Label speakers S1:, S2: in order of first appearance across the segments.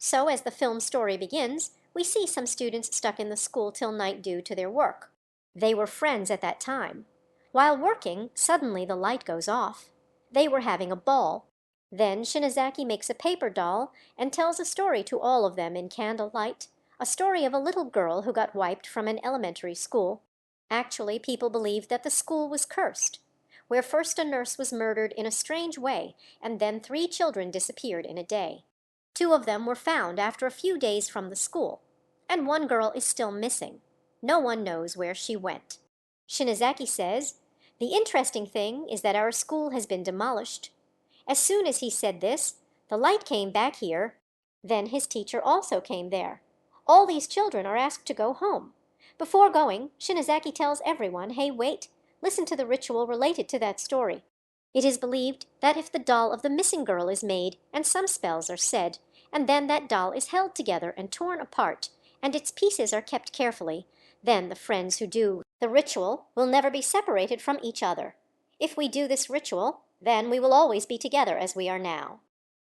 S1: So as the film story begins, we see some students stuck in the school till night due to their work. They were friends at that time. While working, suddenly the light goes off. They were having a ball. Then Shinazaki makes a paper doll and tells a story to all of them in candlelight, a story of a little girl who got wiped from an elementary school. Actually, people believed that the school was cursed, where first a nurse was murdered in a strange way, and then 3 children disappeared in a day. 2 of them were found after a few days from the school, and 1 girl is still missing. No one knows where she went. Shinazaki says, "The interesting thing is that our school has been demolished." As soon as he said this, the light came back here. Then his teacher also came there. All these children are asked to go home. Before going, Shinazaki tells everyone, "Hey, wait, listen to the ritual related to that story." It is believed that if the doll of the missing girl is made and some spells are said, and then that doll is held together and torn apart, and its pieces are kept carefully, then the friends who do the ritual will never be separated from each other. If we do this ritual, then we will always be together as we are now.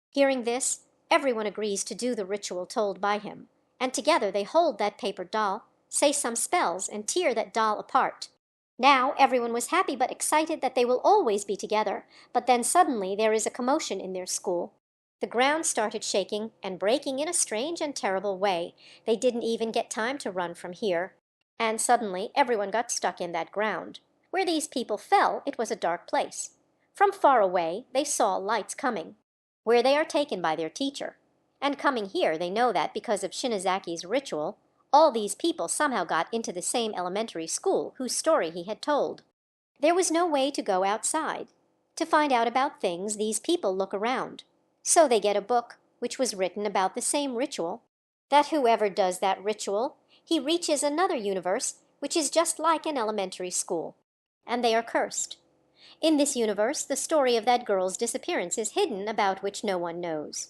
S1: Hearing this, everyone agrees to do the ritual told by him, and together they hold that paper doll, say some spells, and tear that doll apart. Now everyone was happy but excited that they will always be together, but then suddenly there is a commotion in their school. The ground started shaking and breaking in a strange and terrible way. They didn't even get time to run from here. And suddenly everyone got stuck in that ground. Where these people fell, it was a dark place. From far away, they saw lights coming, where they are taken by their teacher. And coming here, they know that because of Shinazaki's ritual, all these people somehow got into the same elementary school whose story he had told. There was no way to go outside. To find out about things, these people look around. So they get a book, which was written about the same ritual, that whoever does that ritual, he reaches another universe, which is just like an elementary school. And they are cursed. In this universe, the story of that girl's disappearance is hidden, about which no one knows.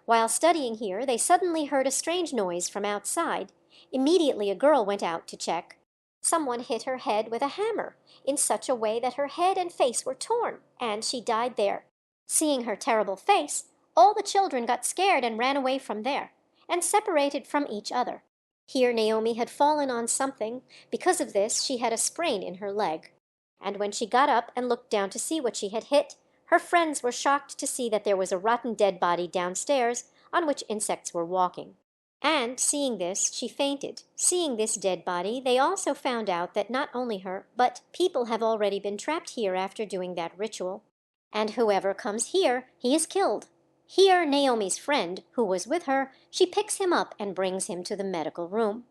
S1: While studying here, they suddenly heard a strange noise from outside. Immediately a girl went out to check. Someone hit her head with a hammer in such a way that her head and face were torn, and she died there. Seeing her terrible face, all the children got scared and ran away from there, and separated from each other. Here Naomi had fallen on something. Because of this, she had a sprain in her leg. And when she got up and looked down to see what she had hit, her friends were shocked to see that there was a rotten dead body downstairs on which insects were walking. And seeing this, she fainted. Seeing this dead body, they also found out that not only her, but people have already been trapped here after doing that ritual. And whoever comes here, he is killed. Here, Naomi's friend, who was with her, she picks him up and brings him to the medical room.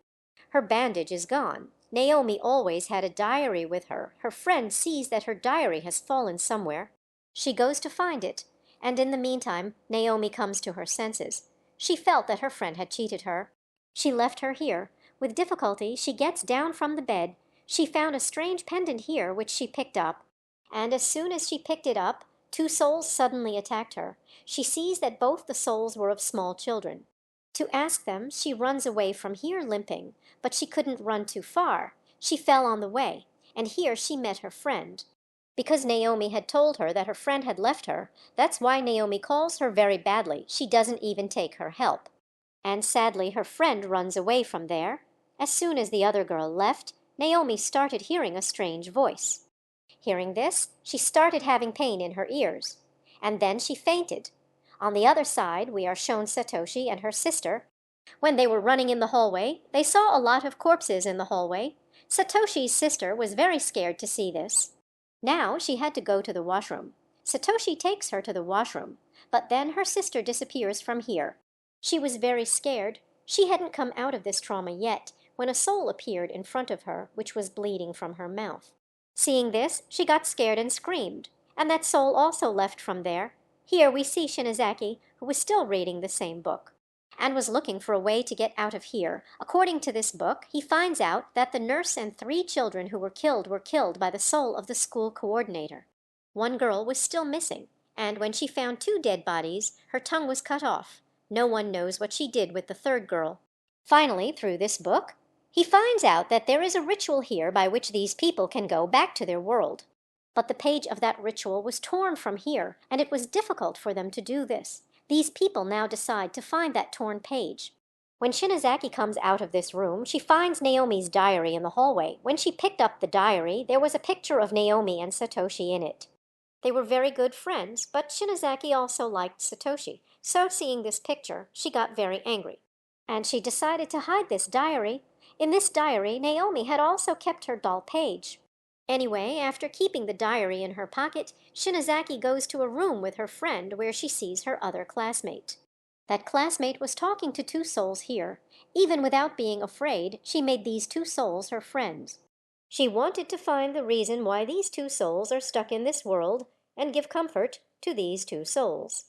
S1: Her bandage is gone. Naomi always had a diary with her. Her friend sees that her diary has fallen somewhere. She goes to find it, and in the meantime, Naomi comes to her senses. She felt that her friend had cheated her. She left her here. With difficulty, she gets down from the bed. She found a strange pendant here, which she picked up. And as soon as she picked it up, 2 souls suddenly attacked her. She sees that both the souls were of small children. To ask them, she runs away from here limping, but she couldn't run too far. She fell on the way, and here she met her friend. Because Naomi had told her that her friend had left her, that's why Naomi calls her very badly. She doesn't even take her help. And sadly, her friend runs away from there. As soon as the other girl left, Naomi started hearing a strange voice. Hearing this, she started having pain in her ears. And then she fainted. On the other side, we are shown Satoshi and her sister. When they were running in the hallway, they saw a lot of corpses in the hallway. Satoshi's sister was very scared to see this. Now she had to go to the washroom. Satoshi takes her to the washroom, but then her sister disappears from here. She was very scared. She hadn't come out of this trauma yet when a soul appeared in front of her, which was bleeding from her mouth. Seeing this, she got scared and screamed, and that soul also left from there. Here we see Shinazaki, who was still reading the same book, and was looking for a way to get out of here. According to this book, he finds out that the nurse and 3 children who were killed by the soul of the school coordinator. 1 girl was still missing, and when she found 2 dead bodies, her tongue was cut off. No one knows what she did with the 3rd girl. Finally, through this book, he finds out that there is a ritual here by which these people can go back to their world. But the page of that ritual was torn from here, and it was difficult for them to do this. These people now decide to find that torn page. When Shinazaki comes out of this room, she finds Naomi's diary in the hallway. When she picked up the diary, there was a picture of Naomi and Satoshi in it. They were very good friends, but Shinazaki also liked Satoshi, so seeing this picture, she got very angry. And she decided to hide this diary. In this diary, Naomi had also kept her doll page. Anyway, after keeping the diary in her pocket, Shinazaki goes to a room with her friend where she sees her other classmate. That classmate was talking to two souls here. Even without being afraid, she made these two souls her friends. She wanted to find the reason why these two souls are stuck in this world and give comfort to these two souls,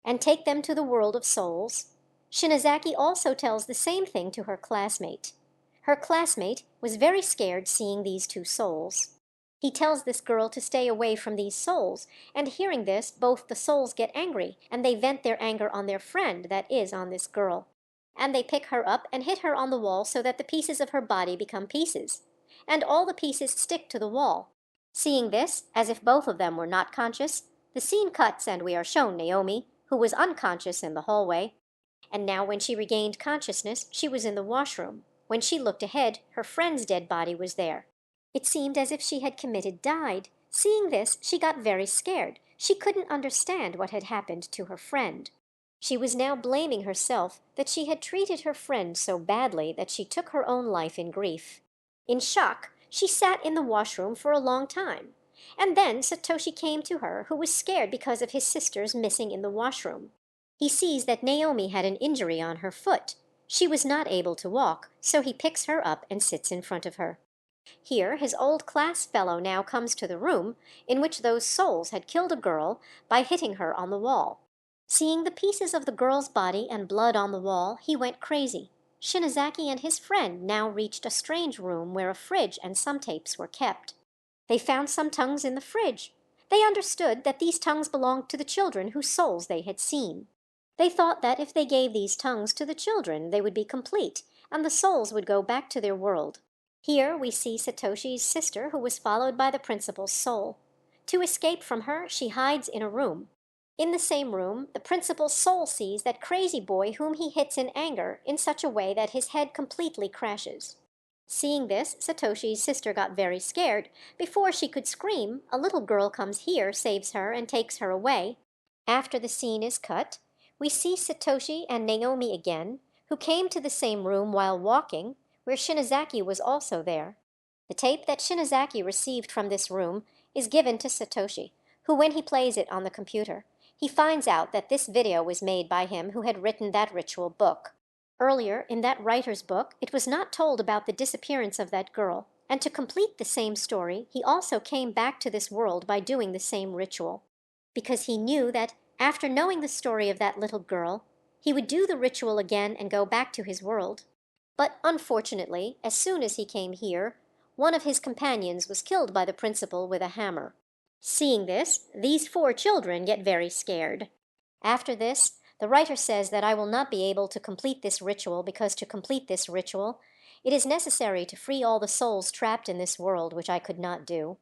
S1: and take them to the world of souls. Shinazaki also tells the same thing to her classmate. Her classmate was very scared seeing these two souls. He tells this girl to stay away from these souls, and hearing this, both the souls get angry, and they vent their anger on their friend, that is, on this girl. And they pick her up and hit her on the wall so that the pieces of her body become pieces, and all the pieces stick to the wall. Seeing this, as if both of them were not conscious, the scene cuts and we are shown Naomi, who was unconscious in the hallway. And now when she regained consciousness, she was in the washroom. When she looked ahead, her friend's dead body was there. It seemed as if she had died. Seeing this, she got very scared. She couldn't understand what had happened to her friend. She was now blaming herself that she had treated her friend so badly that she took her own life in grief. In shock, she sat in the washroom for a long time. And then Satoshi came to her, who was scared because of his sisters missing in the washroom. He sees that Naomi had an injury on her foot. She was not able to walk, so he picks her up and sits in front of her. Here his old class fellow now comes to the room in which those souls had killed a girl by hitting her on the wall. Seeing the pieces of the girl's body and blood on the wall, he went crazy. Shinazaki and his friend now reached a strange room where a fridge and some tapes were kept. They found some tongues in the fridge. They understood that these tongues belonged to the children whose souls they had seen. They thought that if they gave these tongues to the children, they would be complete, and the souls would go back to their world. Here we see Satoshi's sister, who was followed by the principal's soul. To escape from her, she hides in a room. In the same room, the principal's soul sees that crazy boy whom he hits in anger in such a way that his head completely crashes. Seeing this, Satoshi's sister got very scared. Before she could scream, a little girl comes here, saves her, and takes her away. After the scene is cut, we see Satoshi and Naomi again, who came to the same room while walking, where Shinazaki was also there. The tape that Shinazaki received from this room is given to Satoshi, who, when he plays it on the computer, he finds out that this video was made by him who had written that ritual book. Earlier, in that writer's book, it was not told about the disappearance of that girl, and to complete the same story, he also came back to this world by doing the same ritual, because he knew that, after knowing the story of that little girl, he would do the ritual again and go back to his world. But unfortunately, as soon as he came here, one of his companions was killed by the principal with a hammer. Seeing this, these 4 children get very scared. After this, the writer says that I will not be able to complete this ritual because to complete this ritual, it is necessary to free all the souls trapped in this world, which I could not do.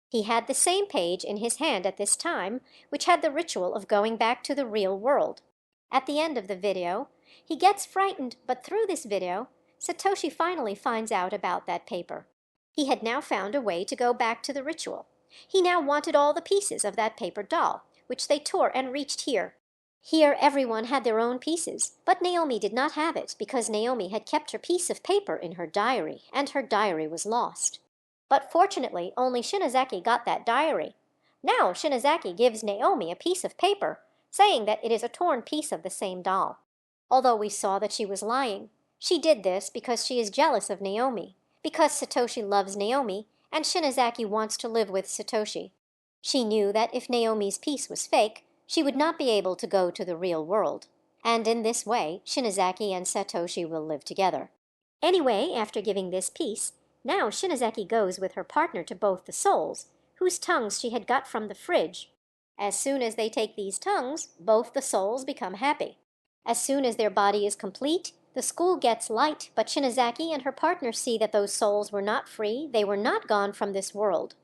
S1: He had the same page in his hand at this time, which had the ritual of going back to the real world. At the end of the video, he gets frightened, but through this video, Satoshi finally finds out about that paper. He had now found a way to go back to the ritual. He now wanted all the pieces of that paper doll, which they tore and reached here. Here everyone had their own pieces, but Naomi did not have it because Naomi had kept her piece of paper in her diary, and her diary was lost. But fortunately, only Shinazaki got that diary. Now Shinazaki gives Naomi a piece of paper, saying that it is a torn piece of the same doll. Although we saw that she was lying, she did this because she is jealous of Naomi, because Satoshi loves Naomi, and Shinazaki wants to live with Satoshi. She knew that if Naomi's piece was fake, she would not be able to go to the real world, and in this way Shinazaki and Satoshi will live together. Anyway, after giving this piece, now Shinazaki goes with her partner to both the souls, whose tongues she had got from the fridge. As soon as they take these tongues, both the souls become happy. As soon as their body is complete, the school gets light, but Shinazaki and her partner see that those souls were not free, they were not gone from this world.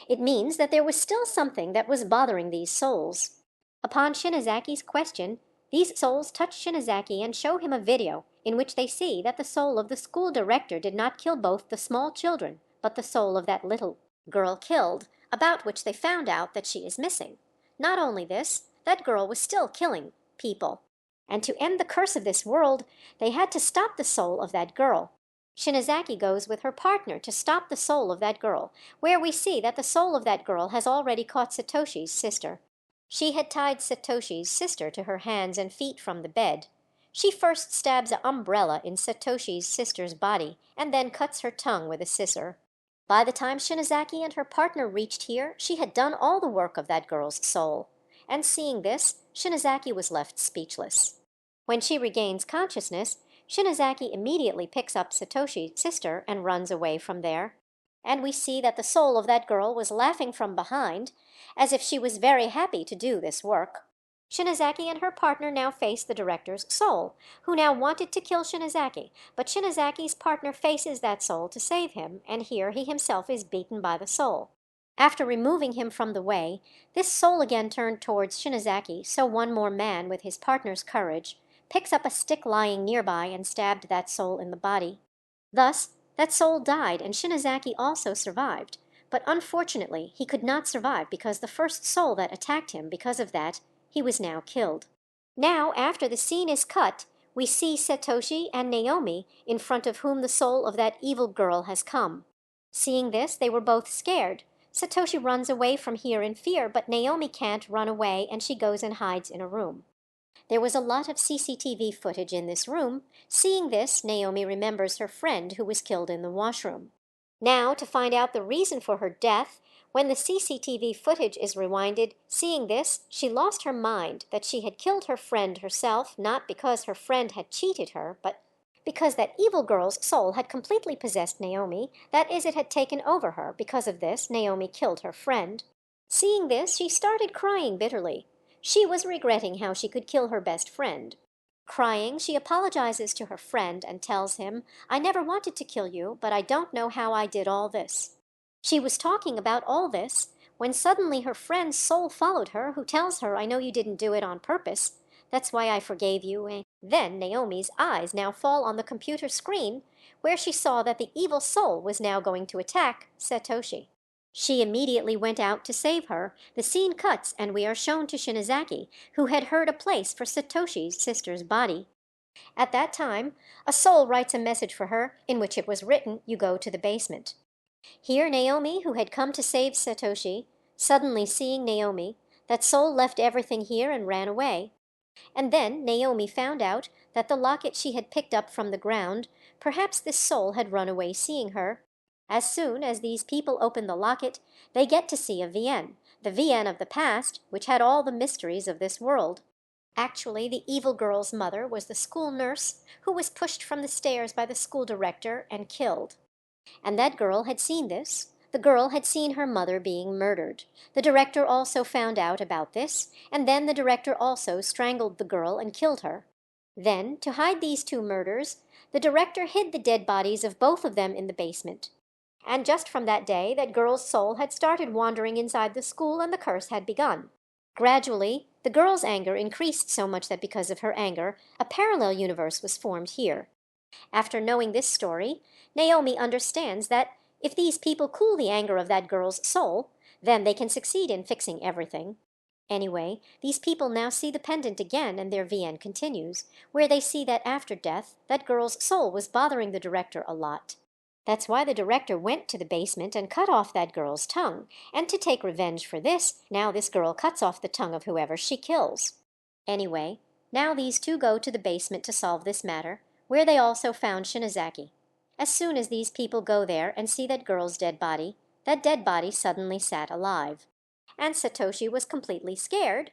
S1: It means that there was still something that was bothering these souls. Upon Shinazaki's question, These souls touch Shinazaki and show him a video in which they see that the soul of the school director did not kill both the small children, but the soul of that little girl killed, about which they found out that she is missing. Not only this, that girl was still killing people. And to end the curse of this world, they had to stop the soul of that girl. Shinazaki goes with her partner to stop the soul of that girl, where we see that the soul of that girl has already caught Satoshi's sister. She had tied Satoshi's sister to her hands and feet from the bed. She first stabs an umbrella in Satoshi's sister's body and then cuts her tongue with a scissor. By the time Shinazaki and her partner reached here, she had done all the work of that girl's soul. And seeing this, Shinazaki was left speechless. When she regains consciousness, Shinazaki immediately picks up Satoshi's sister and runs away from there. And we see that the soul of that girl was laughing from behind, as if she was very happy to do this work. Shinazaki and her partner now face the director's soul, who now wanted to kill Shinazaki, but Shinazaki's partner faces that soul to save him, and here he himself is beaten by the soul. After removing him from the way, this soul again turned towards Shinazaki, so one more man, with his partner's courage, picks up a stick lying nearby and stabbed that soul in the body. Thus, that soul died, and Shinazaki also survived, but unfortunately he could not survive because the first soul that attacked him, because of that, he was now killed. Now, after the scene is cut, we see Satoshi and Naomi, in front of whom the soul of that evil girl has come. Seeing this, they were both scared. Satoshi runs away from here in fear, but Naomi can't run away, and she goes and hides in a room. There was a lot of CCTV footage in this room. Seeing this, Naomi remembers her friend who was killed in the washroom. Now, to find out the reason for her death, when the CCTV footage is rewinded, seeing this, she lost her mind that she had killed her friend herself, not because her friend had cheated her, but because that evil girl's soul had completely possessed Naomi, that is, it had taken over her. Because of this, Naomi killed her friend. Seeing this, she started crying bitterly. She was regretting how she could kill her best friend. Crying, she apologizes to her friend and tells him, "I never wanted to kill you, but I don't know how I did all this." She was talking about all this when suddenly her friend's soul followed her, who tells her, "I know you didn't do it on purpose. That's why I forgave you." Then Naomi's eyes now fall on the computer screen, where she saw that the evil soul was now going to attack Satoshi. She immediately went out to save her. The scene cuts, and we are shown to Shinazaki, who had heard a place for Satoshi's sister's body. At that time, a soul writes a message for her, in which it was written, "You go to the basement." Here Naomi, who had come to save Satoshi, suddenly seeing Naomi, that soul left everything here and ran away. And then Naomi found out that the locket she had picked up from the ground, perhaps this soul had run away seeing her. As soon as these people open the locket, they get to see a Vienne, the Vienne of the past, which had all the mysteries of this world. Actually, the evil girl's mother was the school nurse who was pushed from the stairs by the school director and killed. And that girl had seen this. The girl had seen her mother being murdered. The director also found out about this, and then the director also strangled the girl and killed her. Then, to hide these two murders, the director hid the dead bodies of both of them in the basement. And just from that day, that girl's soul had started wandering inside the school, and the curse had begun. Gradually, the girl's anger increased so much that because of her anger, a parallel universe was formed here. After knowing this story, Naomi understands that if these people cool the anger of that girl's soul, then they can succeed in fixing everything. Anyway, these people now see the pendant again, and their VN continues, where they see that after death, that girl's soul was bothering the director a lot. That's why the director went to the basement and cut off that girl's tongue, and to take revenge for this, now this girl cuts off the tongue of whoever she kills. Anyway, now these two go to the basement to solve this matter, where they also found Shinazaki. As soon as these people go there and see that girl's dead body, that dead body suddenly sat alive. And Satoshi was completely scared.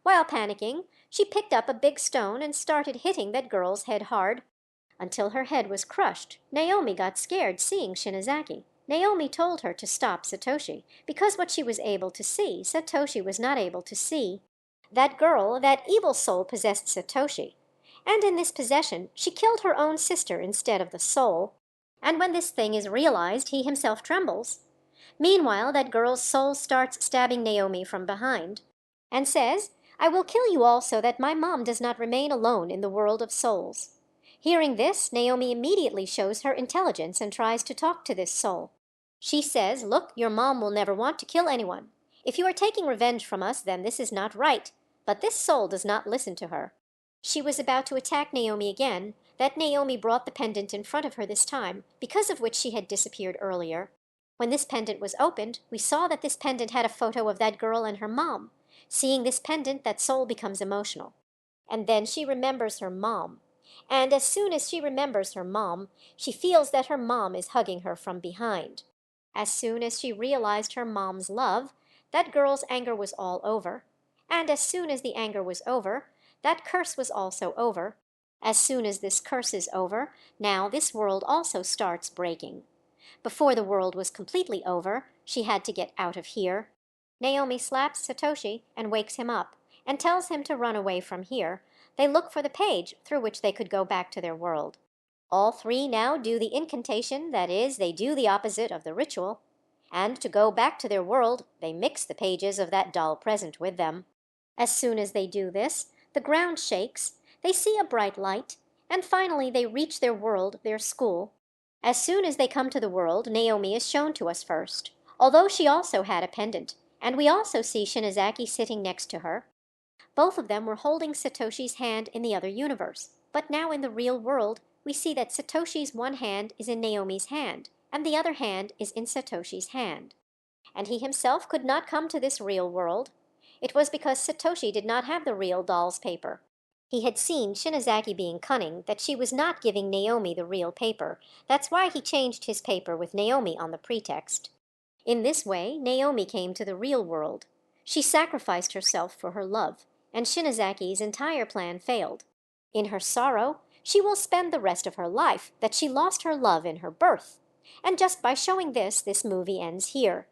S1: While panicking, she picked up a big stone and started hitting that girl's head hard, until her head was crushed. Naomi got scared seeing Shinazaki. Naomi told her to stop Satoshi, because what she was able to see, Satoshi was not able to see. That girl, that evil soul, possessed Satoshi, and in this possession she killed her own sister instead of the soul. And when this thing is realized, he himself trembles. Meanwhile, that girl's soul starts stabbing Naomi from behind, and says, I will kill you all so that my mom does not remain alone in the world of souls." Hearing this, Naomi immediately shows her intelligence and tries to talk to this soul. She says, "Look, your mom will never want to kill anyone. If you are taking revenge from us, then this is not right." But this soul does not listen to her. She was about to attack Naomi again, that Naomi brought the pendant in front of her this time, because of which she had disappeared earlier. When this pendant was opened, we saw that this pendant had a photo of that girl and her mom. Seeing this pendant, that soul becomes emotional. And then she remembers her mom. And as soon as she remembers her mom, she feels that her mom is hugging her from behind. As soon as she realized her mom's love, that girl's anger was all over. And as soon as the anger was over, that curse was also over. As soon as this curse is over, now this world also starts breaking. Before the world was completely over, she had to get out of here. Naomi slaps Satoshi and wakes him up, and tells him to run away from here. They look for the page through which they could go back to their world. All three now do the incantation, that is, they do the opposite of the ritual. And to go back to their world, they mix the pages of that doll present with them. As soon as they do this, the ground shakes, they see a bright light, and finally they reach their world, their school. As soon as they come to the world, Naomi is shown to us first, although she also had a pendant, and we also see Shinazaki sitting next to her. Both of them were holding Satoshi's hand in the other universe, but now in the real world, we see that Satoshi's one hand is in Naomi's hand, and the other hand is in Satoshi's hand. And he himself could not come to this real world. It was because Satoshi did not have the real doll's paper. He had seen Shinazaki being cunning, that she was not giving Naomi the real paper. That's why he changed his paper with Naomi on the pretext. In this way, Naomi came to the real world. She sacrificed herself for her love, and Shinazaki's entire plan failed. In her sorrow, she will spend the rest of her life that she lost her love in her birth. And just by showing this movie ends here.